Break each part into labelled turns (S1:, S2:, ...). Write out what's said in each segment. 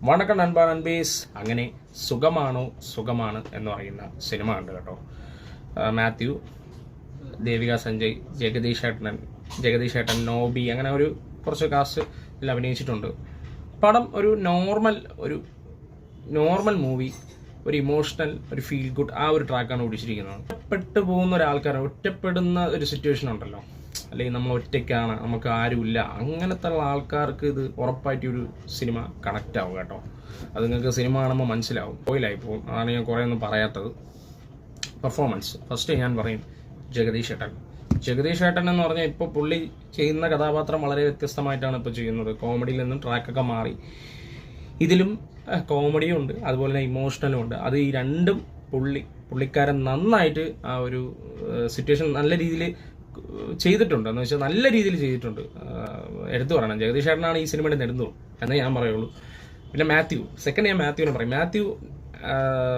S1: വണക്കം നൻപാ നൻപീസ്. അങ്ങനെ സുഖമാണ് എന്ന് പറയുന്ന സിനിമ ഉണ്ട് കേട്ടോ. മാത്യു, ദേവിക സഞ്ജയ്, ജഗദീഷ് ഏട്ടൻ, നോബി, അങ്ങനെ ഒരു കുറച്ച് കാസ്റ്റ് ഇതിൽ അഭിനയിച്ചിട്ടുണ്ട്. പടം ഒരു നോർമൽ മൂവി, ഒരു ഇമോഷണൽ, ഒരു ഫീൽ ഗുഡ്, ആ ഒരു ട്രാക്കാണ് ഓടിച്ചിരിക്കുന്നത്. ഒറ്റപ്പെടുന്ന ഒരു സിറ്റുവേഷൻ ഉണ്ടല്ലോ, അല്ലെങ്കിൽ നമ്മൾ ഒറ്റയ്ക്കാണ്, നമുക്ക് ആരുമില്ല, അങ്ങനത്തെ ഉള്ള ആൾക്കാർക്ക് ഇത് ഉറപ്പായിട്ട് ഒരു സിനിമ കണക്റ്റ് ആവും കേട്ടോ. അത് നിങ്ങൾക്ക് സിനിമ കാണുമ്പോൾ മനസ്സിലാവും. പോയില്ലായിപ്പോൾ അതാണ് ഞാൻ കുറേ ഒന്നും പറയാത്തത്. പെർഫോമൻസ് ഫസ്റ്റ് ഞാൻ പറയും. ജഗദീഷ് ഏട്ടൻ എന്ന് പറഞ്ഞാൽ ഇപ്പോൾ പുള്ളി ചെയ്യുന്ന കഥാപാത്രം വളരെ വ്യത്യസ്തമായിട്ടാണ് ഇപ്പോൾ ചെയ്യുന്നത്. കോമഡിയിൽ നിന്നും ട്രാക്കൊക്കെ മാറി ഇതിലും കോമഡിയും ഉണ്ട്, അതുപോലെ തന്നെ ഇമോഷണലും ഉണ്ട്. അത് ഈ രണ്ടും പുള്ളിക്കാരൻ നന്നായിട്ട് ആ ഒരു സിറ്റുവേഷൻ നല്ല രീതിയിൽ ചെയ്തിട്ടുണ്ട്. എന്ന് വെച്ചാൽ നല്ല രീതിയിൽ ചെയ്തിട്ടുണ്ട്. എടുത്തു പറയണം, ജഗദീഷ് ഏട്ടനാണ് ഈ സിനിമയുടെ നെടുന്തൂൺ എന്നേ ഞാൻ പറയുള്ളൂ. പിന്നെ സെക്കൻഡ് ഞാൻ മാത്യുവിനെ പറയും. മാത്യു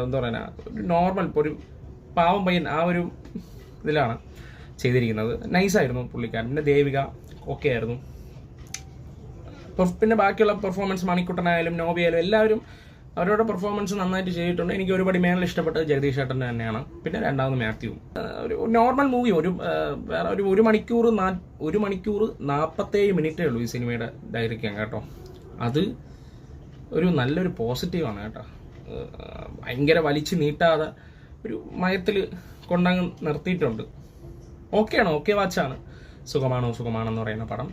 S1: എന്താ പറയുക, നോർമൽ ഒരു പാവം പയ്യൻ, ആ ഒരു ഇതിലാണ് ചെയ്തിരിക്കുന്നത്. നൈസായിരുന്നു പുള്ളിക്കാരൻ. പിന്നെ ദേവിക ഓക്കെ ആയിരുന്നു. പിന്നെ ബാക്കിയുള്ള പെർഫോമൻസ്, മണിക്കുട്ടനായാലും നോബി ആയാലും എല്ലാവരും അവരുടെ പെർഫോമൻസ് നന്നായിട്ട് ചെയ്തിട്ടുണ്ട്. എനിക്ക് ഒരുപാട് മേളിൽ ഇഷ്ടപ്പെട്ടത് ജഗദീഷ് ഏട്ടൻ തന്നെയാണ്. പിന്നെ രണ്ടാമത് മാത്യു. ഒരു നോർമൽ മൂവി, ഒരു മണിക്കൂർ 47 മിനിറ്റേ ഉള്ളൂ ഈ സിനിമയുടെ ദൈർഘ്യം കേട്ടോ. അത് ഒരു നല്ലൊരു പോസിറ്റീവാണ് കേട്ടോ. ഭയങ്കര വലിച്ചു നീട്ടാതെ ഒരു മയത്തിൽ കൊണ്ടങ്ങ് നിർത്തിയിട്ടുണ്ട്. ഓക്കെ വാച്ചാണ്. സുഖമാണെന്ന് പറയുന്ന പടം.